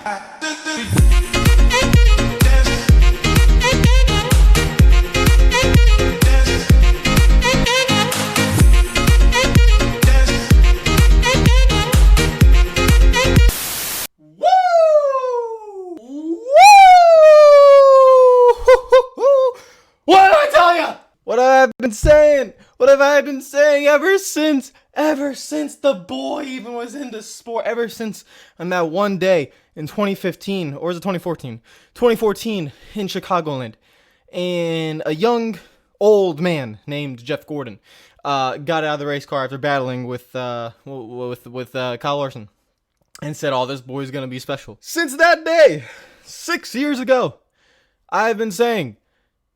What have I been saying ever since the boy even was into sport, ever since on that one day in 2015, or was it 2014? 2014 in Chicagoland, and a young old man named Jeff Gordon got out of the race car after battling with Kyle Larson, and said, "Oh, this boy's gonna be special." Since that day, 6 years ago, I've been saying,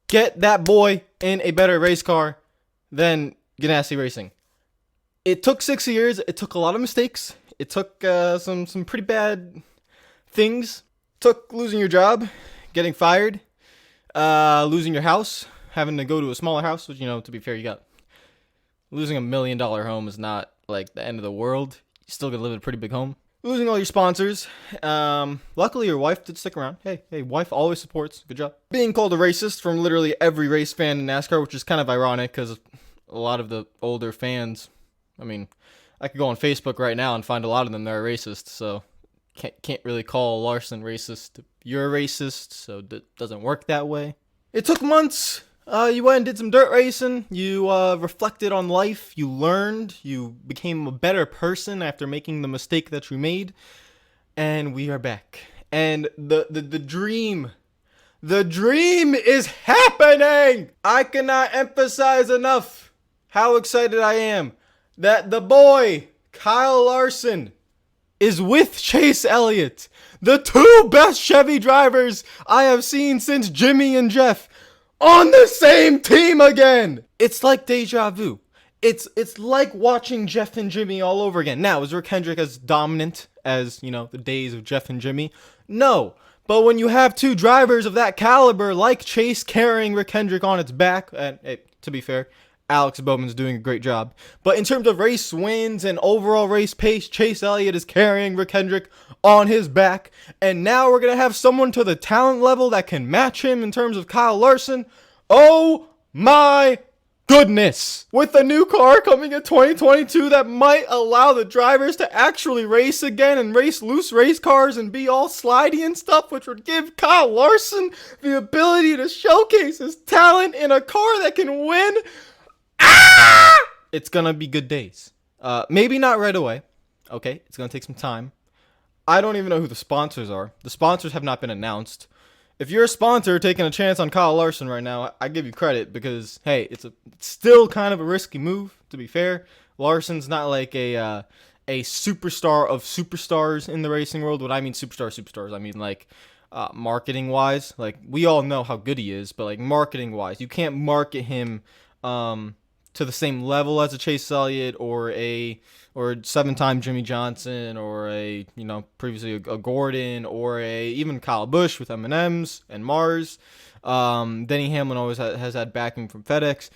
get that boy in a better race car than Ganassi Racing. It took 6 years. It took a lot of mistakes. It took some pretty bad things. It took losing your job, getting fired, losing your house, having to go to a smaller house, which, to be fair, you got losing $1 million home is not like the end of the world. You still gotta live in a pretty big home. Losing all your sponsors. Luckily, your wife did stick around. Hey, wife always supports. Good job. Being called a racist from literally every race fan in NASCAR, which is kind of ironic because a lot of the older fans, I could go on Facebook right now and find a lot of them that are racist, so can't really call Larson racist. You're a racist, so it doesn't work that way. It took months. You went and did some dirt racing. You reflected on life. You learned. You became a better person after making the mistake that you made. And we are back. And the dream is happening. I cannot emphasize enough how excited I am that the boy, Kyle Larson, is with Chase Elliott. The two best Chevy drivers I have seen since Jimmy and Jeff, on the same team again. It's like deja vu. It's like watching Jeff and Jimmy all over again. Now, is Rick Hendrick as dominant as, the days of Jeff and Jimmy? No. But when you have two drivers of that caliber, like Chase carrying Rick Hendrick on its back, and hey, to be fair, Alex Bowman's doing a great job. But in terms of race wins and overall race pace, Chase Elliott is carrying Rick Hendrick on his back. And now we're going to have someone to the talent level that can match him in terms of Kyle Larson. Oh my goodness. With a new car coming in 2022 that might allow the drivers to actually race again and race loose race cars and be all slidey and stuff, which would give Kyle Larson the ability to showcase his talent in a car that can win. It's gonna be good days. Maybe not right away. Okay, it's gonna take some time. I don't even know who the sponsors are. The sponsors have not been announced. If you're a sponsor taking a chance on Kyle Larson right now, I give you credit because, hey, it's still kind of a risky move, to be fair. Larson's not like a superstar of superstars in the racing world. When I mean superstars, I mean like marketing wise. Like, we all know how good he is, but like marketing wise, you can't market him to the same level as a Chase Elliott or 7-time Jimmy Johnson or previously a Gordon or even Kyle Busch with M&M's and Mars. Denny Hamlin always has had backing from FedEx.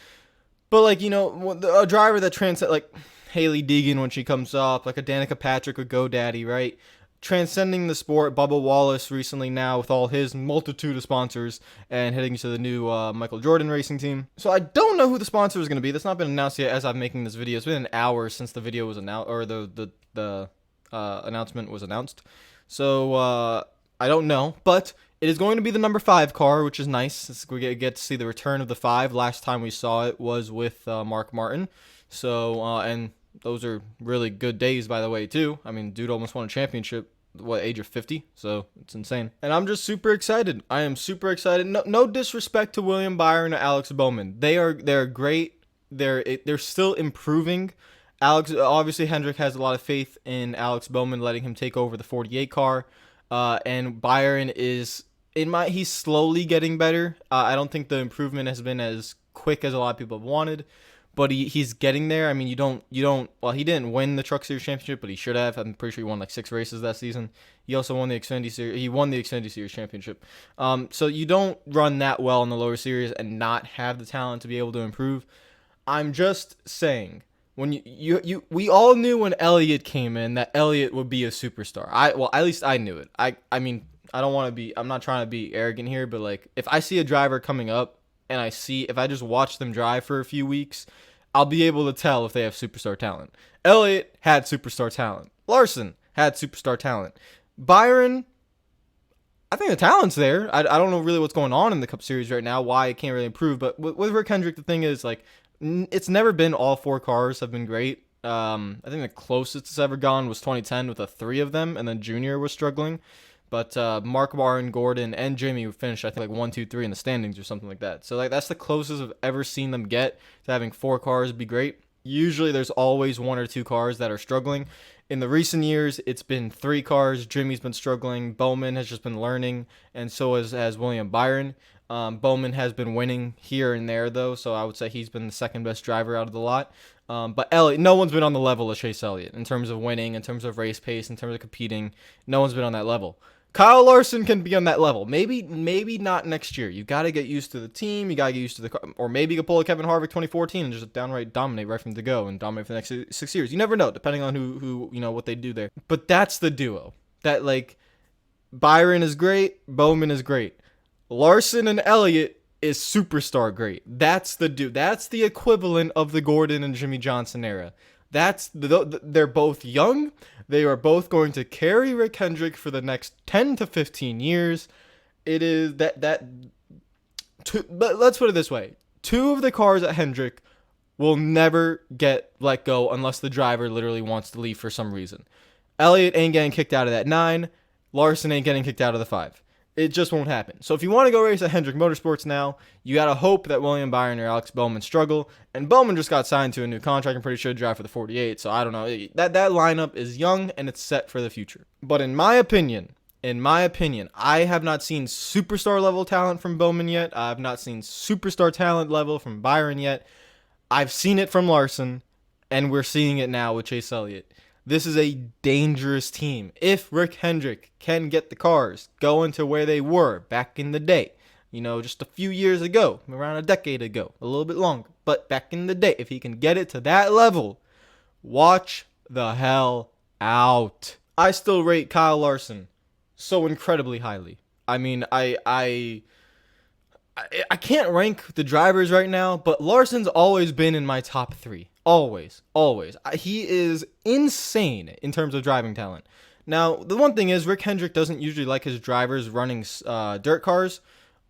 But a driver that transcends, like Haley Deegan when she comes up, like a Danica Patrick or GoDaddy, right? Transcending the sport. Bubba Wallace recently now with all his multitude of sponsors and heading to the new Michael Jordan racing team. So I don't know who the sponsor is going to be. That's not been announced yet as I'm making this video. It's been an hour since the video was announced, or the announcement was announced. So I don't know, but it is going to be the number 5 car, which is nice. We get to see the return of the 5. Last time we saw it was with Mark Martin. So and those are really good days, by the way, too. Dude almost won a championship, age of 50? So it's insane. And I'm just super excited. I am super excited. No disrespect to William Byron or Alex Bowman. They're great. They're still improving. Obviously, Hendrick has a lot of faith in Alex Bowman, letting him take over the 48 car. And Byron he's slowly getting better. I don't think the improvement has been as quick as a lot of people have wanted. But he's getting there. He didn't win the Truck Series Championship, but he should have. I'm pretty sure he won like 6 races that season. He also won the Xfinity Series. He won the Xfinity Series Championship. So you don't run that well in the lower series and not have the talent to be able to improve. I'm just saying, When we all knew when Elliott came in that Elliott would be a superstar. Well, at least I knew it. I mean, I'm not trying to be arrogant here, but like if I see a driver coming up and if I just watch them drive for a few weeks, I'll be able to tell if they have superstar talent. Elliott had superstar talent. Larson had superstar talent. Byron, I think the talent's there. I don't know really what's going on in the Cup Series right now, why it can't really improve. But with Rick Hendrick, the thing is, like, it's never been all 4 cars have been great. I think the closest it's ever gone was 2010 with 3 of them, and then Junior was struggling. But Mark Warren, Gordon, and Jimmy finished, I think, like 1, 2, 3 in the standings or something like that. So like that's the closest I've ever seen them get to having 4 cars be great. Usually there's always 1 or 2 cars that are struggling. In the recent years, it's been 3 cars. Jimmy's been struggling. Bowman has just been learning, and so has William Byron. Bowman has been winning here and there, though, so I would say he's been the second best driver out of the lot. But Elliott, no one's been on the level of Chase Elliott in terms of winning, in terms of race pace, in terms of competing. No one's been on that level. Kyle Larson can be on that level. Maybe not next year. You got to get used to the team. You got to get used to the car. Or maybe you could pull a Kevin Harvick 2014 and just downright dominate right from the go and dominate for the next 6 years. You never know, depending on who what they do there. But that's the duo. That, like, Byron is great. Bowman is great. Larson and Elliott is superstar great. That's the dude. That's the equivalent of the Gordon and Jimmy Johnson era. They're both young. They are both going to carry Rick Hendrick for the next 10 to 15 years. It is but let's put it this way. 2 of the cars at Hendrick will never get let go unless the driver literally wants to leave for some reason. Elliott ain't getting kicked out of that 9. Larson ain't getting kicked out of the 5. It just won't happen. So if you want to go race at Hendrick Motorsports now, you got to hope that William Byron or Alex Bowman struggle. And Bowman just got signed to a new contract. I'm pretty sure drive for the 48. So I don't know. That lineup is young and it's set for the future. But in my opinion, I have not seen superstar level talent from Bowman yet. I have not seen superstar talent level from Byron yet. I've seen it from Larson, and we're seeing it now with Chase Elliott. This is a dangerous team. If Rick Hendrick can get the cars going to where they were back in the day, just a few years ago, around a decade ago, a little bit longer, but back in the day, if he can get it to that level, watch the hell out. I still rate Kyle Larson so incredibly highly. I mean, I can't rank the drivers right now, but Larson's always been in my top 3. Always. He is insane in terms of driving talent. Now, the one thing is, Rick Hendrick doesn't usually like his drivers running dirt cars,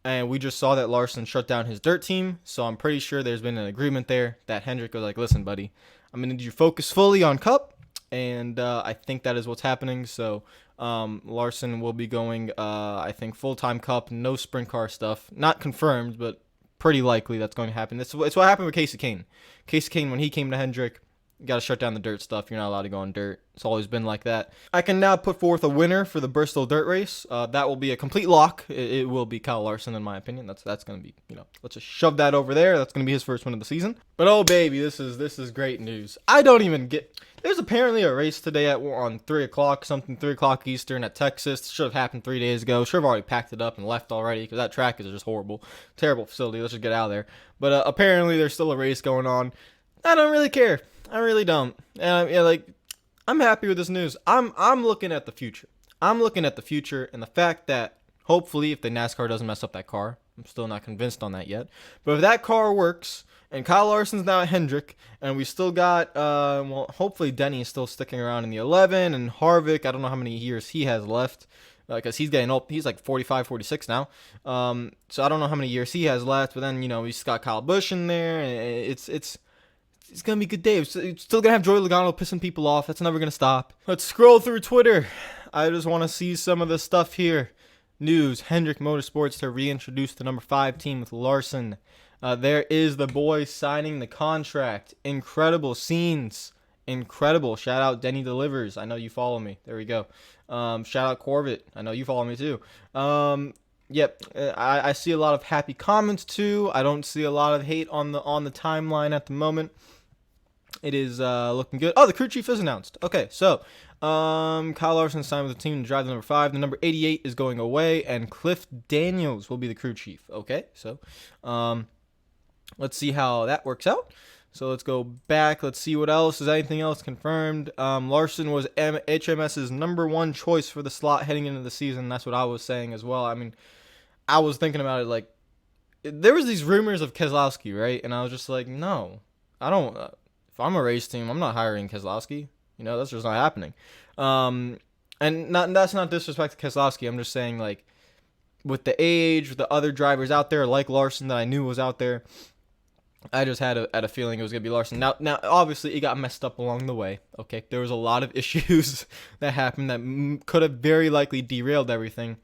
and we just saw that Larson shut down his dirt team, so I'm pretty sure there's been an agreement there that Hendrick was like, listen, buddy, I'm going to need you to focus fully on Cup, and I think that is what's happening. So Larson will be going, I think, full-time Cup, no sprint car stuff. Not confirmed, but pretty likely that's going to happen. It's what happened with Casey Kane. Casey Kane, when he came to Hendrick, you got to shut down the dirt stuff. You're not allowed to go on dirt. It's always been like that. I can now put forth a winner for the Bristol dirt race. That will be a complete lock. It will be Kyle Larson, in my opinion. That's going to be, let's just shove that over there. That's going to be his first win of the season. But oh baby, this is great news. I don't even get. There's apparently a race today on 3 o'clock, 3 o'clock Eastern at Texas. Should have happened 3 days ago. Should have already packed it up and left already because that track is just horrible. Terrible facility. Let's just get out of there. But apparently there's still a race going on. I don't really care. I really don't. And I'm happy with this news. I'm looking at the future. I'm looking at the future and the fact that hopefully if the NASCAR doesn't mess up that car, I'm still not convinced on that yet. But if that car works, and Kyle Larson's now at Hendrick, and we still got, hopefully Denny is still sticking around in the 11, and Harvick, I don't know how many years he has left, because he's getting old. He's like 45, 46 now. So I don't know how many years he has left, but then, he's got Kyle Busch in there, and it's going to be a good day. It's still going to have Joey Logano pissing people off. That's never going to stop. Let's scroll through Twitter. I just want to see some of the stuff here. News, Hendrick Motorsports to reintroduce the number 5 team with Larson. There is the boy signing the contract. Incredible scenes. Incredible. Shout out Denny Delivers. I know you follow me. There we go. Shout out Corbett. I know you follow me too. Yep. I see a lot of happy comments too. I don't see a lot of hate on the timeline at the moment. It is looking good. Oh, the crew chief is announced. Okay, so Kyle Larson signed with the team to drive the number 5. The number 88 is going away, and Cliff Daniels will be the crew chief. Okay, so let's see how that works out. So let's go back. Let's see what else. Is anything else confirmed? Larson was HMS's number one choice for the slot heading into the season. That's what I was saying as well. I mean, I was thinking about it like, there was these rumors of Keselowski, right? And I was just like, no, I don't. If I'm a race team, I'm not hiring Keselowski. That's just not happening. That's not disrespect to Keselowski. I'm just saying, like, with the age, with the other drivers out there, like Larson that I knew was out there, I just had a feeling it was going to be Larson. Now, obviously, it got messed up along the way. Okay, there was a lot of issues that happened that could have very likely derailed everything.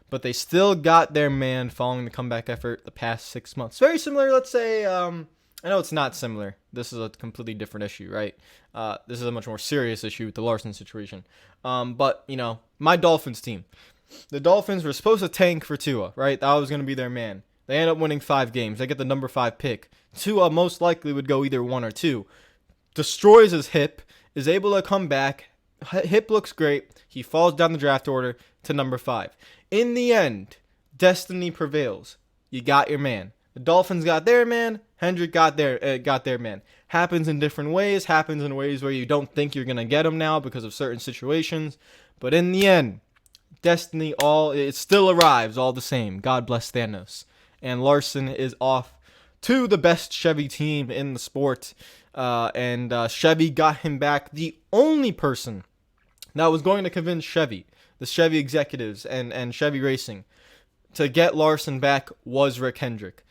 But they still got their man following the comeback effort the past 6 months. Very similar, let's say. I know it's not similar. This is a completely different issue, right? This is a much more serious issue with the Larson situation. But, my Dolphins team. The Dolphins were supposed to tank for Tua, right? That was going to be their man. They end up winning 5 games. They get the number 5 pick. Tua most likely would go either 1 or 2. Destroys his hip, is able to come back. Hip looks great. He falls down the draft order to number 5. In the end, destiny prevails. You got your man. The Dolphins got their man. Hendrick got their man. Happens in different ways. Happens in ways where you don't think you're gonna get him now because of certain situations. But in the end, destiny it still arrives all the same. God bless Thanos. And Larson is off to the best Chevy team in the sport. And Chevy got him back. The only person that was going to convince Chevy, the Chevy executives and Chevy Racing, to get Larson back was Rick Hendrick.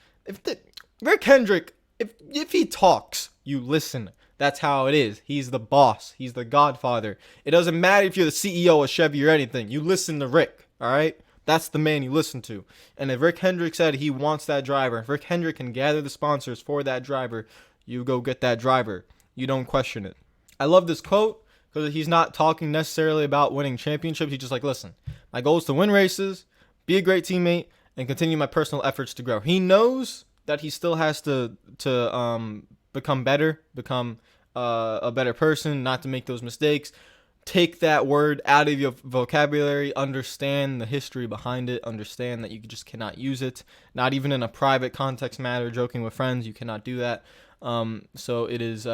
Rick Hendrick, if he talks, you listen. That's how it is. He's the boss. He's the godfather. It doesn't matter if you're the CEO of Chevy or anything. You listen to Rick, all right? That's the man you listen to. And if Rick Hendrick said he wants that driver, if Rick Hendrick can gather the sponsors for that driver, you go get that driver. You don't question it. I love this quote because he's not talking necessarily about winning championships. He's just like, listen, my goal is to win races, be a great teammate, and continue my personal efforts to grow. He knows that he still has to become better, become a better person, not to make those mistakes. Take that word out of your vocabulary, understand the history behind it, understand that you just cannot use it, not even in a private context matter, joking with friends, you cannot do that. So it is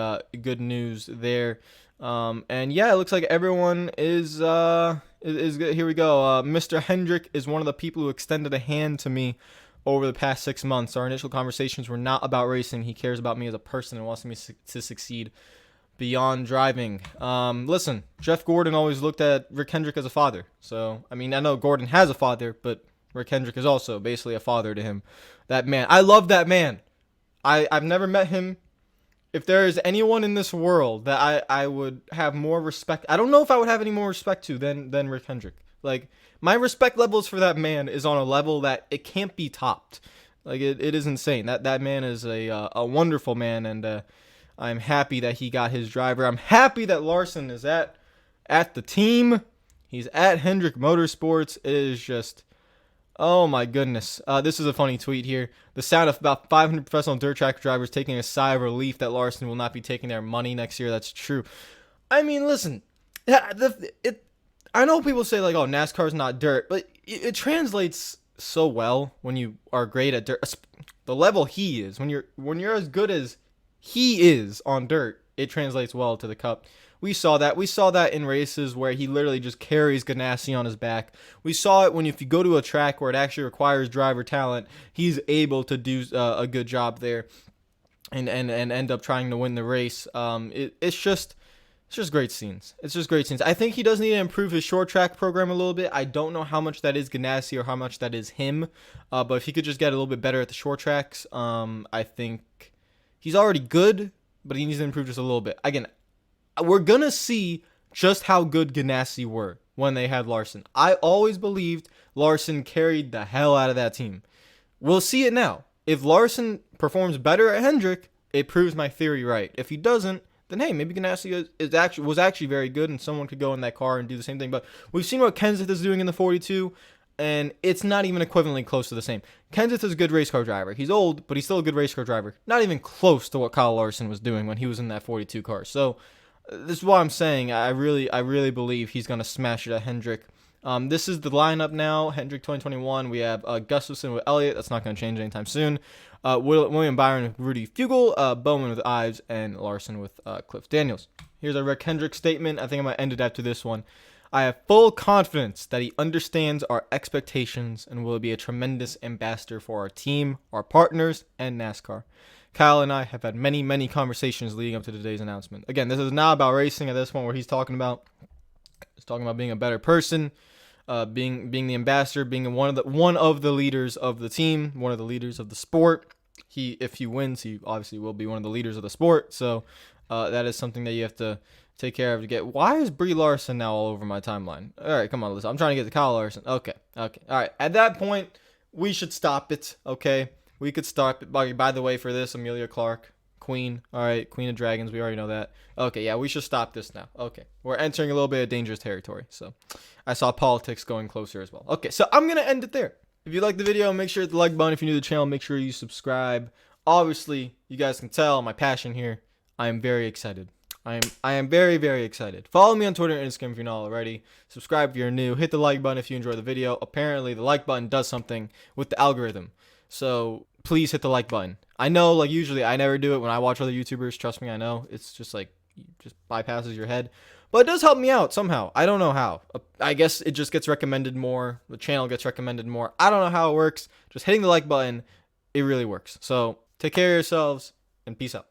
good news there. And yeah, it looks like everyone is good. Here we go. Mr. Hendrick is one of the people who extended a hand to me over the past 6 months. Our initial conversations were not about racing. He cares about me as a person and wants me to succeed beyond driving. Listen, Jeff Gordon always looked at Rick Hendrick as a father. So, I mean, I know Gordon has a father, but Rick Hendrick is also basically a father to him. That man. I love that man. I've never met him. If there is anyone in this world that I would have more respect, I don't know if I would have any more respect to than Rick Hendrick. Like, my respect levels for that man is on a level that it can't be topped. Like, it is insane. That man is a wonderful man, and I'm happy that he got his driver. I'm happy that Larson is at the team. He's at Hendrick Motorsports. It is just, oh my goodness. This is a funny tweet here. The sound of about 500 professional dirt track drivers taking a sigh of relief that Larson will not be taking their money next year. That's true. I mean, listen, I know people say, like, oh, NASCAR's not dirt, but it translates so well when you are great at dirt. The level he is, when you're as good as he is on dirt, it translates well to the Cup. We saw that in races where he literally just carries Ganassi on his back. We saw it when if you go to a track where it actually requires driver talent, he's able to do a good job there and end up trying to win the race. It's just great scenes. It's just great scenes. I think he does need to improve his short track program a little bit. I don't know how much that is Ganassi or how much that is him. But if he could just get a little bit better at the short tracks, I think he's already good, but he needs to improve just a little bit. Again, we're going to see just how good Ganassi were when they had Larson. I always believed Larson carried the hell out of that team. We'll see it now. If Larson performs better at Hendrick, it proves my theory right. If he doesn't, then hey, maybe Ganassi was actually very good and someone could go in that car and do the same thing. But we've seen what Kenseth is doing in the 42, and it's not even equivalently close to the same. Kenseth is a good race car driver. He's old, but he's still a good race car driver. Not even close to what Kyle Larson was doing when he was in that 42 car. So this is why I'm saying I really believe he's going to smash it at Hendrick. This is the lineup now. Hendrick 2021. We have Gustafson with Elliott. That's not going to change anytime soon. William Byron with Rudy Fugle, Bowman with Ives, and Larson with Cliff Daniels. Here's our Rick Hendrick statement. I think I'm going to end it after this one. I have full confidence that he understands our expectations and will be a tremendous ambassador for our team, our partners, and NASCAR. Kyle and I have had many, many conversations leading up to today's announcement. Again, this is not about racing at this point where he's talking about being a better person, being the ambassador, being one of the leaders of the team, one of the leaders of the sport. If he wins, he obviously will be one of the leaders of the sport. So that is something that you have to take care of to get. Why is Brie Larson now all over my timeline? All right, come on, listen. I'm trying to get to Kyle Larson. Okay. All right. At that point, we should stop it. Okay, we could stop it. By the way, for this, Amelia Clark, Queen. All right, Queen of Dragons. We already know that. Okay, yeah, we should stop this now. Okay, we're entering a little bit of dangerous territory. So I saw politics going closer as well. Okay, so I'm gonna end it there. If you like the video, make sure to hit the like button. If you're new to the channel, make sure you subscribe. Obviously, you guys can tell my passion here. I am very excited. I am very, very excited. Follow me on Twitter and Instagram if you're not already. Subscribe if you're new. Hit the like button if you enjoy the video. Apparently, the like button does something with the algorithm. So please hit the like button. I know, like, usually I never do it when I watch other YouTubers. Trust me, I know. It's just like, it just bypasses your head. But it does help me out somehow. I don't know how. I guess it just gets recommended more. The channel gets recommended more. I don't know how it works. Just hitting the like button, it really works. So take care of yourselves and peace out.